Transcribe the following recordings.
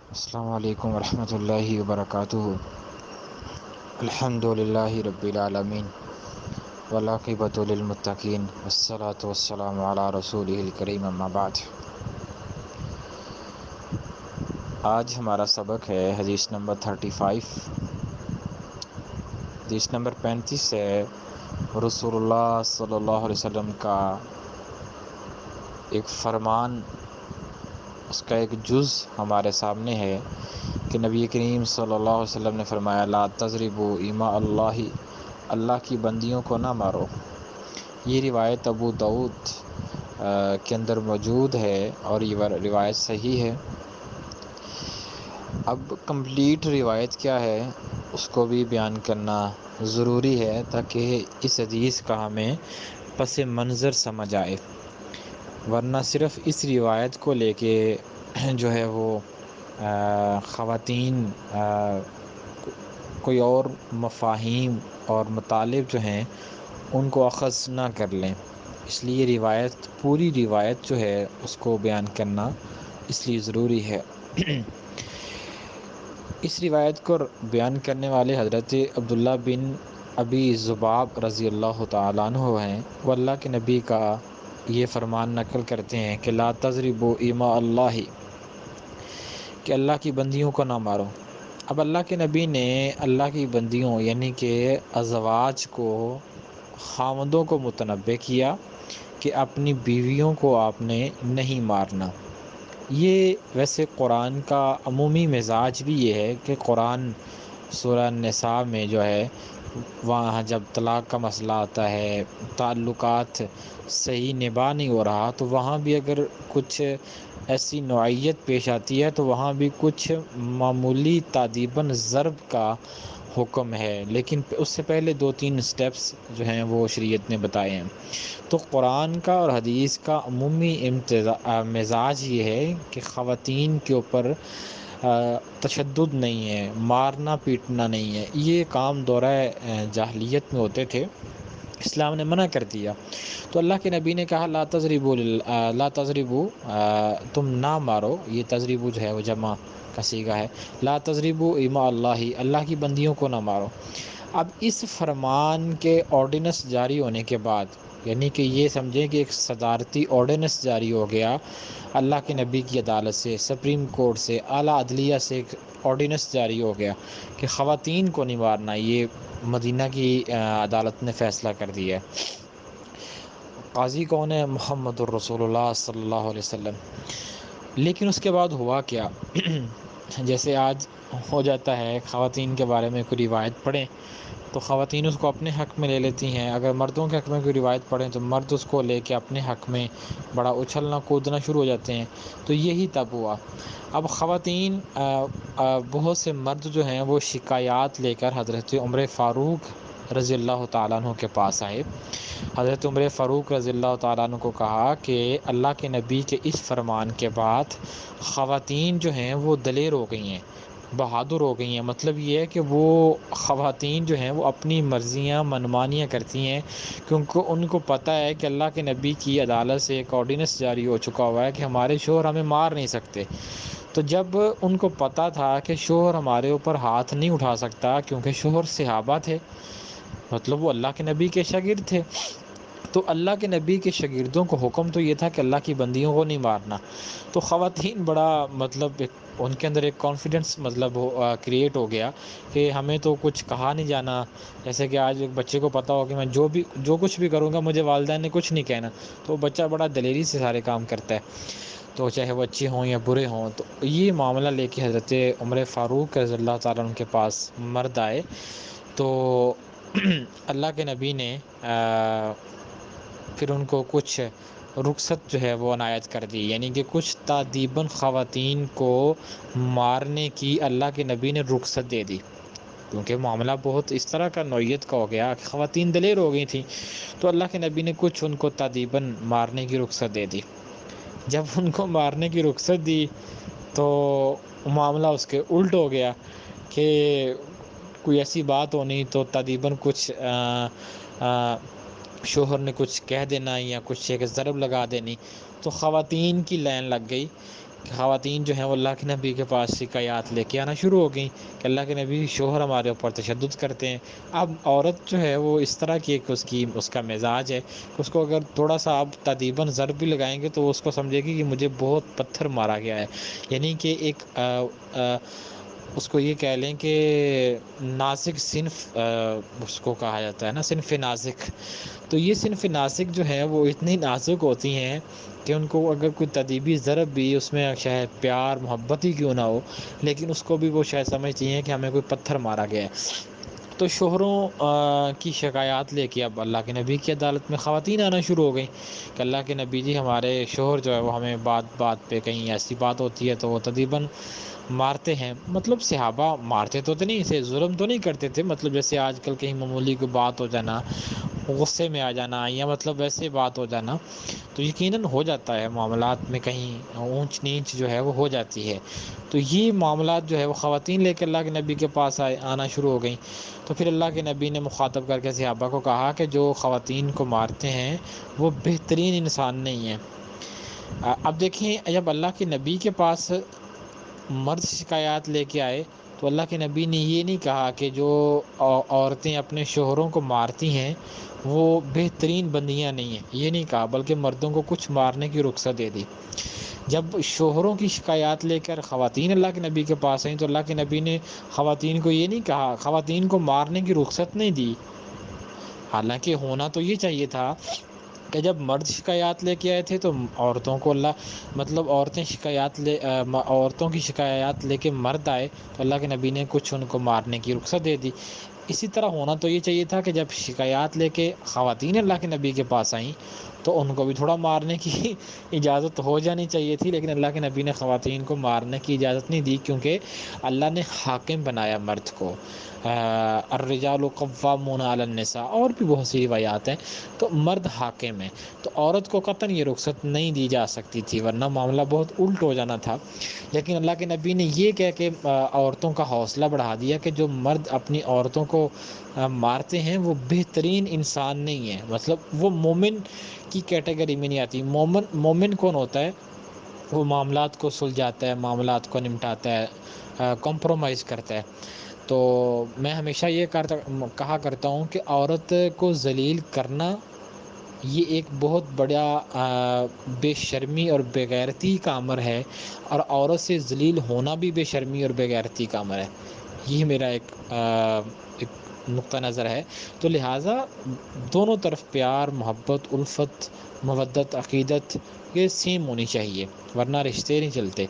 السلام علیکم ورحمۃ اللہ وبرکاتہ۔ الحمد للہ رب العالمین والعاقبۃ للمتقین والصلاة والسلام علی رسولہ الکریم، اما بعد۔ آج ہمارا سبق ہے حدیث نمبر 35۔ حدیث نمبر 35 ہے رسول اللہ صلی اللہ علیہ وسلم کا ایک فرمان، اس کا ایک جز ہمارے سامنے ہے کہ نبی کریم صلی اللہ علیہ وسلم نے فرمایا لا تضربوا اماء اللہ، اللہ کی بندیوں کو نہ مارو۔ یہ روایت ابو داؤد کے اندر موجود ہے اور یہ روایت صحیح ہے۔ اب کمپلیٹ روایت کیا ہے اس کو بھی بیان کرنا ضروری ہے تاکہ اس حدیث کا ہمیں پس منظر سمجھ آئے، ورنہ صرف اس روایت کو لے کے جو ہے وہ خواتین کوئی اور مفاہیم اور مطالب جو ہیں ان کو اخذ نہ کر لیں، اس لیے روایت پوری روایت جو ہے اس کو بیان کرنا اس لیے ضروری ہے۔ اس روایت کو بیان کرنے والے حضرت عبداللہ بن ابی ذباب رضی اللہ تعالیٰ عنہ ہیں۔ وہ اللہ کے نبی کا یہ فرمان نقل کرتے ہیں کہ لا تضربوا اماء اللہ، کہ اللہ کی بندیوں کو نہ مارو۔ اب اللہ کے نبی نے اللہ کی بندیوں یعنی کہ ازواج کو، خاوندوں کو متنبہ کیا کہ اپنی بیویوں کو آپ نے نہیں مارنا۔ یہ ویسے قرآن کا عمومی مزاج بھی یہ ہے کہ قرآن سورہ النساء میں جو ہے وہاں جب طلاق کا مسئلہ آتا ہے، تعلقات صحیح نباہ نہیں ہو رہا، تو وہاں بھی اگر کچھ ایسی نوعیت پیش آتی ہے تو وہاں بھی کچھ معمولی تادیباً ضرب کا حکم ہے، لیکن اس سے پہلے 2-3 سٹیپس جو ہیں وہ شریعت نے بتائے ہیں۔ تو قرآن کا اور حدیث کا عمومی مزاج یہ ہے کہ خواتین کے اوپر تشدد نہیں ہے، مارنا پیٹنا نہیں ہے۔ یہ کام دورہ جاہلیت میں ہوتے تھے، اسلام نے منع کر دیا۔ تو اللہ کے نبی نے کہا لا تضربوا، تم نہ مارو۔ یہ تضربوا جو ہے وہ جمع کا صیغہ ہے۔ لا تضربوا اماء اللہ، اللہ کی بندیوں کو نہ مارو۔ اب اس فرمان کے آرڈیننس جاری ہونے کے بعد، یعنی کہ یہ سمجھیں کہ ایک صدارتی آرڈیننس جاری ہو گیا اللہ کے نبی کی عدالت سے، سپریم کورٹ سے، اعلیٰ عدلیہ سے ایک آرڈیننس جاری ہو گیا کہ خواتین کو نہیں مارنا۔ یہ مدینہ کی عدالت نے فیصلہ کر دیا ہے۔ قاضی کون ہے؟ محمد الرسول اللہ صلی اللہ علیہ وسلم۔ لیکن اس کے بعد ہوا کیا؟ جیسے آج ہو جاتا ہے، خواتین کے بارے میں کوئی روایت پڑھیں تو خواتین اس کو اپنے حق میں لے لیتی ہیں، اگر مردوں کے حق میں کوئی روایت پڑھیں تو مرد اس کو لے کے اپنے حق میں بڑا اچھلنا کودنا شروع ہو جاتے ہیں۔ تو یہی تب ہوا۔ اب خواتین بہت سے مرد جو ہیں وہ شکایات لے کر حضرت عمر فاروق رضی اللہ تعالیٰ عنہ کے پاس آئے۔ حضرت عمر فاروق رضی اللہ تعالیٰ عنہ کو کہا کہ اللہ کے نبی کے اس فرمان کے بعد خواتین جو ہیں وہ دلیر ہو گئی ہیں، بہادر ہو گئی ہیں۔ مطلب یہ ہے کہ وہ خواتین جو ہیں وہ اپنی مرضیاں منمانیاں کرتی ہیں، کیونکہ ان کو پتہ ہے کہ اللہ کے نبی کی عدالت سے ایک آرڈیننس جاری ہو چکا ہوا ہے کہ ہمارے شوہر ہمیں مار نہیں سکتے۔ تو جب ان کو پتہ تھا کہ شوہر ہمارے اوپر ہاتھ نہیں اٹھا سکتا، کیونکہ شوہر صحابہ تھے، مطلب وہ اللہ کے نبی کے شاگرد تھے، تو اللہ کے نبی کے شاگردوں کو حکم تو یہ تھا کہ اللہ کی بندیوں کو نہیں مارنا۔ تو خواتین بڑا مطلب ان کے اندر ایک کانفیڈنس مطلب کریٹ ہو گیا کہ ہمیں تو کچھ کہا نہیں جانا۔ جیسے کہ آج ایک بچے کو پتہ ہو کہ میں جو کچھ بھی کروں گا مجھے والدین نے کچھ نہیں کہنا، تو وہ بچہ بڑا دلیری سے سارے کام کرتا ہے، تو چاہے وہ اچھے ہوں یا برے ہوں۔ تو یہ معاملہ لے کے حضرت عمر فاروق رضی اللہ تعالیٰ عنہ کے پاس مرد آئے، تو اللہ کے نبی نے پھر ان کو کچھ رخصت جو ہے وہ عنایت کر دی، یعنی کہ کچھ تادیباً خواتین کو مارنے کی اللہ کے نبی نے رخصت دے دی، کیونکہ معاملہ بہت اس طرح کا نوعیت کا ہو گیا کہ خواتین دلیر ہو گئی تھیں، تو اللہ کے نبی نے کچھ ان کو تادیباً مارنے کی رخصت دے دی۔ جب ان کو مارنے کی رخصت دی تو معاملہ اس کے الٹ ہو گیا کہ کوئی ایسی بات ہونی تو تادیباً کچھ شوہر نے کچھ کہہ دینا یا کچھ ایک ضرب لگا دینی، تو خواتین کی لائن لگ گئی کہ خواتین جو ہیں وہ اللہ کے نبی کے پاس شکایات لے کے آنا شروع ہو گئیں کہ اللہ کے نبی شوہر ہمارے اوپر تشدد کرتے ہیں۔ اب عورت جو ہے وہ اس طرح کی ایک اس کا مزاج ہے کہ اس کو اگر تھوڑا سا آپ تادیباً ضرب بھی لگائیں گے تو وہ اس کو سمجھے گی کہ مجھے بہت پتھر مارا گیا ہے، یعنی کہ ایک اس کو یہ کہہ لیں کہ نازک صنف اس کو کہا جاتا ہے نا، صنف نازک۔ تو یہ صنف نازک جو ہے وہ اتنی نازک ہوتی ہیں کہ ان کو اگر کوئی تدیبی ضرب بھی اس میں شاید پیار محبت ہی کیوں نہ ہو، لیکن اس کو بھی وہ شاید سمجھتی ہیں کہ ہمیں کوئی پتھر مارا گیا ہے۔ تو شوہروں کی شکایات لے کے اب اللہ کے نبی کی عدالت میں خواتین آنا شروع ہو گئیں کہ اللہ کے نبی جی ہمارے شوہر جو ہے وہ ہمیں بات بات پہ کہیں ایسی بات ہوتی ہے تو وہ تدیباً مارتے ہیں۔ مطلب صحابہ مارتے تو نہیں، اسے ظلم تو نہیں کرتے تھے، مطلب جیسے آج کل کہیں معمولی کوئی بات ہو جانا، غصے میں آ جانا، یا مطلب ویسے بات ہو جانا تو یقیناً ہو جاتا ہے، معاملات میں کہیں اونچ نیچ جو ہے وہ ہو جاتی ہے۔ تو یہ معاملات جو ہے وہ خواتین لے کے اللہ کے نبی کے پاس آنا شروع ہو گئیں۔ تو پھر اللہ کے نبی نے مخاطب کر کے صحابہ کو کہا کہ جو خواتین کو مارتے ہیں وہ بہترین انسان نہیں ہیں۔ اب دیکھیں، جب اللہ کے نبی کے پاس مرد شکایات لے کے آئے تو اللہ کے نبی نے یہ نہیں کہا کہ جو عورتیں اپنے شوہروں کو مارتی ہیں وہ بہترین بندیاں نہیں ہیں، یہ نہیں کہا، بلکہ مردوں کو کچھ مارنے کی رخصت دے دی۔ جب شوہروں کی شکایات لے کر خواتین اللہ کے نبی کے پاس آئیں تو اللہ کے نبی نے خواتین کو یہ نہیں کہا، خواتین کو مارنے کی رخصت نہیں دی، حالانکہ ہونا تو یہ چاہیے تھا کہ جب مرد شکایات لے کے آئے تھے تو عورتوں کو مطلب عورتوں کی شکایات لے کے مرد آئے تو اللہ کے نبی نے کچھ ان کو مارنے کی رخصت دے دی۔ اسی طرح ہونا تو یہ چاہیے تھا کہ جب شکایات لے کے خواتین اللہ کے نبی کے پاس آئیں تو ان کو بھی تھوڑا مارنے کی اجازت ہو جانی چاہیے تھی، لیکن اللہ کے نبی نے خواتین کو مارنے کی اجازت نہیں دی، کیونکہ اللہ نے حاکم بنایا مرد کو۔ الرجال قوامون علی النساء، اور بھی بہت سی روایات ہیں، تو مرد حاکم ہے، تو عورت کو قطعاً یہ رخصت نہیں دی جا سکتی تھی، ورنہ معاملہ بہت الٹ ہو جانا تھا۔ لیکن اللہ کے نبی نے یہ کہہ کے عورتوں کا حوصلہ بڑھا دیا کہ جو مرد اپنی عورتوں کو مارتے ہیں وہ بہترین انسان نہیں ہے، مطلب وہ مومن کی کیٹیگری میں نہیں آتی۔ مومن کون ہوتا ہے؟ وہ معاملات کو سلجھاتا ہے، معاملات کو نمٹاتا ہے، کمپرومائز کرتا ہے۔ تو میں ہمیشہ یہ کہا کرتا ہوں کہ عورت کو ذلیل کرنا یہ ایک بہت بڑا بے شرمی اور بے غیرتی کا امر ہے، اور عورت سے ذلیل ہونا بھی بے شرمی اور بے غیرتی کا امر ہے۔ یہ میرا ایک نقطہ نظر ہے۔ تو لہٰذا دونوں طرف پیار، محبت، الفت، مودت، عقیدت یہ سیم ہونی چاہیے، ورنہ رشتے نہیں چلتے۔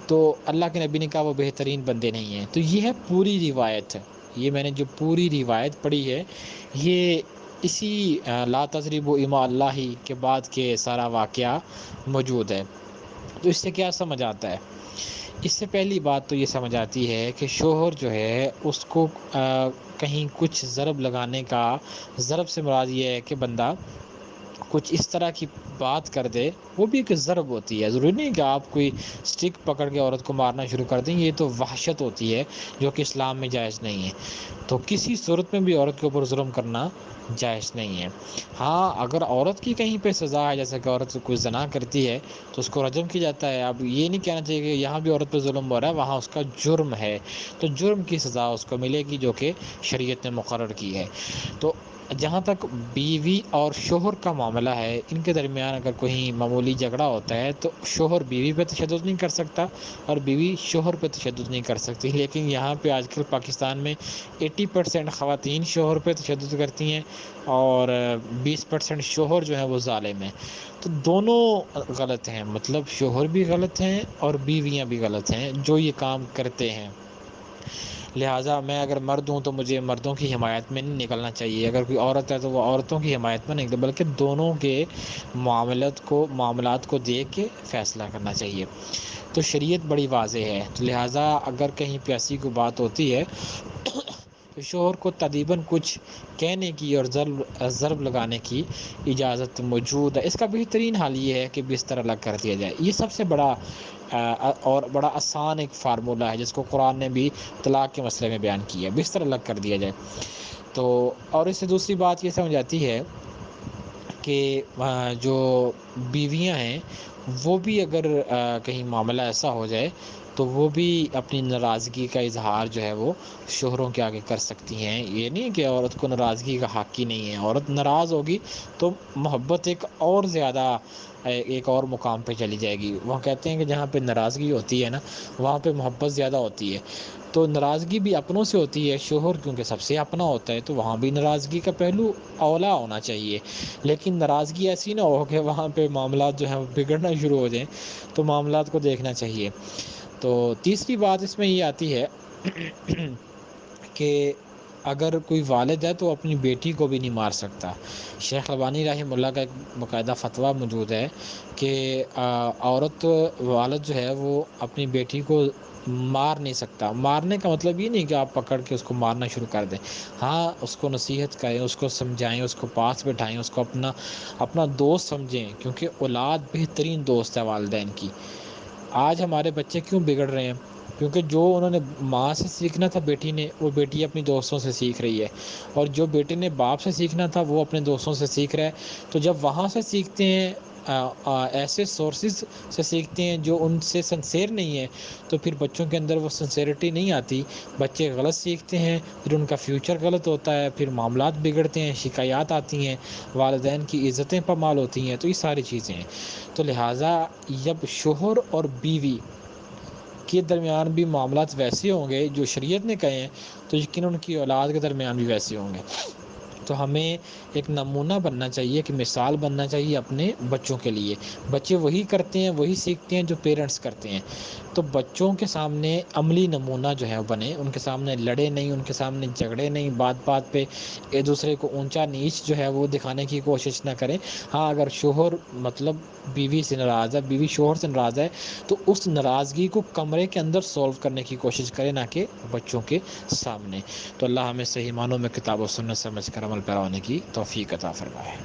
تو اللہ کے نبی نے کہا وہ بہترین بندے نہیں ہیں۔ تو یہ ہے پوری روایت، یہ میں نے جو پوری روایت پڑھی ہے یہ اسی لا تضربوا اماء اللہ کے بعد کے سارا واقعہ موجود ہے۔ تو اس سے کیا سمجھ آتا ہے؟ اس سے پہلی بات تو یہ سمجھ آتی ہے کہ شوہر جو ہے اس کو کہیں کچھ ضرب لگانے کا، ضرب سے مراد یہ ہے کہ بندہ کچھ اس طرح کی بات کر دے، وہ بھی ایک ضرب ہوتی ہے، ضروری نہیں کہ آپ کوئی سٹک پکڑ کے عورت کو مارنا شروع کر دیں، یہ تو وحشت ہوتی ہے جو کہ اسلام میں جائز نہیں ہے۔ تو کسی صورت میں بھی عورت کے اوپر ظلم کرنا جائز نہیں ہے۔ ہاں اگر عورت کی کہیں پہ سزا ہے، جیسے کہ عورت کوئی زنا کرتی ہے تو اس کو رجم کی جاتا ہے۔ اب یہ نہیں کہنا چاہیے کہ یہاں بھی عورت پہ ظلم ہو رہا ہے، وہاں اس کا جرم ہے، تو جرم کی سزا اس کو ملے گی جو کہ شریعت نے مقرر کی ہے۔ تو جہاں تک بیوی اور شوہر کا معاملہ ہے، ان کے درمیان اگر کوئی معمولی جھگڑا ہوتا ہے تو شوہر بیوی پہ تشدد نہیں کر سکتا اور بیوی شوہر پہ تشدد نہیں کر سکتی، لیکن یہاں پہ آج کل پاکستان میں 80% خواتین شوہر پہ تشدد کرتی ہیں اور 20% شوہر جو ہے وہ ظالم ہیں۔ تو دونوں غلط ہیں، مطلب شوہر بھی غلط ہیں اور بیویاں بھی غلط ہیں جو یہ کام کرتے ہیں۔ لہٰذا میں اگر مرد ہوں تو مجھے مردوں کی حمایت میں نہیں نکلنا چاہیے، اگر کوئی عورت ہے تو وہ عورتوں کی حمایت میں نہیں، بلکہ دونوں کے معاملات کو دیکھ کے فیصلہ کرنا چاہیے۔ تو شریعت بڑی واضح ہے، تو لہٰذا اگر کہیں پہ ایسی کوئی بات ہوتی ہے تو شوہر کو تادیباً کچھ کہنے کی اور ضرب لگانے کی اجازت موجود ہے۔ اس کا بہترین حال یہ ہے کہ بستر الگ کر دیا جائے، یہ سب سے بڑا اور بڑا آسان ایک فارمولہ ہے جس کو قرآن نے بھی طلاق کے مسئلے میں بیان کیا ہے، بستر الگ کر دیا جائے۔ تو اور اس سے دوسری بات یہ سمجھ آتی ہے کہ جو بیویاں ہیں وہ بھی اگر کہیں معاملہ ایسا ہو جائے تو وہ بھی اپنی ناراضگی کا اظہار جو ہے وہ شوہروں کے آگے کر سکتی ہیں. یہ نہیں کہ عورت کو ناراضگی کا حق ہی نہیں ہے. عورت ناراض ہوگی تو محبت ایک اور مقام پہ چلی جائے گی. وہ کہتے ہیں کہ جہاں پہ ناراضگی ہوتی ہے نا وہاں پہ محبت زیادہ ہوتی ہے. تو ناراضگی بھی اپنوں سے ہوتی ہے. شوہر کیونکہ سب سے اپنا ہوتا ہے تو وہاں بھی ناراضگی کا پہلو اولا ہونا چاہیے. لیکن ناراضگی ایسی نہ ہو کہ وہاں پہ معاملات جو ہیں وہ بگڑنا شروع ہو جائیں. تو معاملات کو دیکھنا چاہیے. تو تیسری بات اس میں یہ آتی ہے کہ اگر کوئی والد ہے تو اپنی بیٹی کو بھی نہیں مار سکتا. شیخ البانی رحمہ اللہ کا ایک باقاعدہ فتویٰ موجود ہے کہ والد جو ہے وہ اپنی بیٹی کو مار نہیں سکتا. مارنے کا مطلب یہ نہیں کہ آپ پکڑ کے اس کو مارنا شروع کر دیں. ہاں اس کو نصیحت کریں, اس کو سمجھائیں, اس کو پاس بٹھائیں, اس کو اپنا دوست سمجھیں, کیونکہ اولاد بہترین دوست ہے والدین کی. آج ہمارے بچے کیوں بگڑ رہے ہیں؟ کیونکہ جو انہوں نے ماں سے سیکھنا تھا بیٹی نے, وہ بیٹی اپنی دوستوں سے سیکھ رہی ہے. اور جو بیٹے نے باپ سے سیکھنا تھا وہ اپنے دوستوں سے سیکھ رہا ہے. تو جب وہاں سے سیکھتے ہیں ایسے سورسز سے سیکھتے ہیں جو ان سے سنسیئر نہیں ہے, تو پھر بچوں کے اندر وہ سنسیئرٹی نہیں آتی. بچے غلط سیکھتے ہیں, پھر ان کا فیوچر غلط ہوتا ہے, پھر معاملات بگڑتے ہیں, شکایات آتی ہیں, والدین کی عزتیں پامال ہوتی ہیں. تو یہ ساری چیزیں ہیں. تو لہٰذا جب شوہر اور بیوی کے درمیان بھی معاملات ویسے ہوں گے جو شریعت نے کہے ہیں, تو یقیناً ان کی اولاد کے درمیان بھی ویسے ہوں گے. تو ہمیں ایک نمونہ بننا چاہیے, کہ مثال بننا چاہیے اپنے بچوں کے لیے. بچے وہی کرتے ہیں, وہی سیکھتے ہیں جو پیرنٹس کرتے ہیں. تو بچوں کے سامنے عملی نمونہ جو ہے وہ بنے. ان کے سامنے لڑے نہیں, ان کے سامنے جھگڑے نہیں, بات بات پہ ایک دوسرے کو اونچا نیچ جو ہے وہ دکھانے کی کوشش نہ کریں. ہاں اگر شوہر بیوی سے ناراض ہے, بیوی شوہر سے ناراض ہے, تو اس ناراضگی کو کمرے کے اندر سولو کرنے کی کوشش کریں, نہ کہ بچوں کے سامنے. تو اللہ ہمیں صحیح معنوں میں کتاب و سنت سمجھ کر عمل پیرا ہونے کی توفیق عطا فرمائے.